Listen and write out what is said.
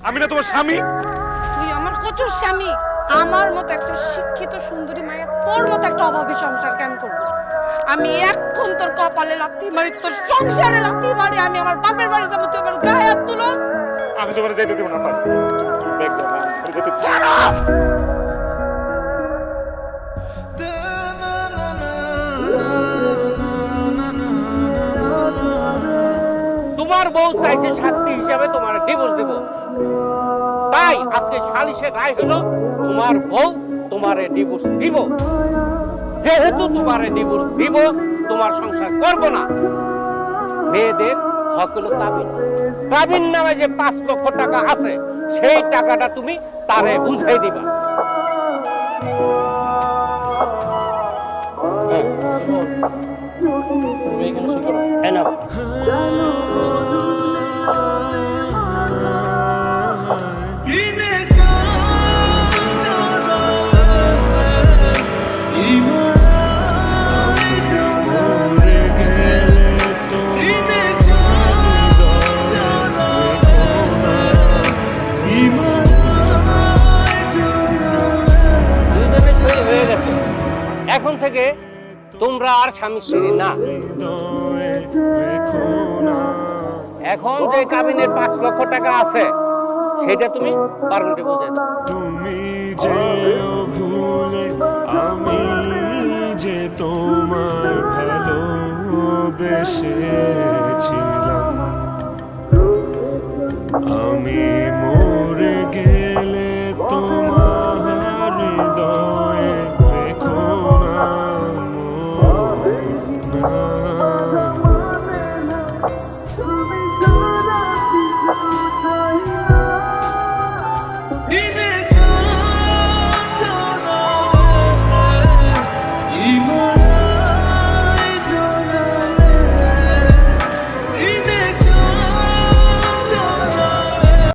আমি না তোমার স্বামী? তুই আমার কচুর স্বামী। আমার মতো একটা শিক্ষিত সুন্দরী মায়া তোর মতো একটা অভাবী সংসার কেন করবো? আমি এখন তোর কপালে লাথি মারি, তোর সংসারে লাথি মারি। আমি আমার বাপের বাড়ি যাবো, তুই আমার গায়ে হাত তুলস? আমি তোমার যেতে দেবো না। ব্যাগ দাও না, আমি যেতে চাই না। তোমার বউ চাইছে শাস্তি হিসাবে তোমার ডিভোর্স দেব, তাই আজকে সালিশের রায় হলো তোমার বউ তোমারে ডিভোর্স দিব। যেহেতু তোমারে ডিভোর্স দিব, তোমার সংসার করব না। মেয়েদের হক হলো কাবিন। কাবিন নামে যে 5 লক্ষ টাকা আছে, সেই টাকাটা তুমি তারে বুঝাই দিবা। তুমি এখানে সই করো। হ্যাঁ না এখন থেকে তোমরা আর স্বামী স্ত্রী না। এখন যে কাবিনের 5 লক্ষ টাকা আছে, সেটা তুমি পারমিটে বুঝাই দাও। তুমি যে ভুলে আমি যে তোমায় ভালোবেসেছিলাম, আমি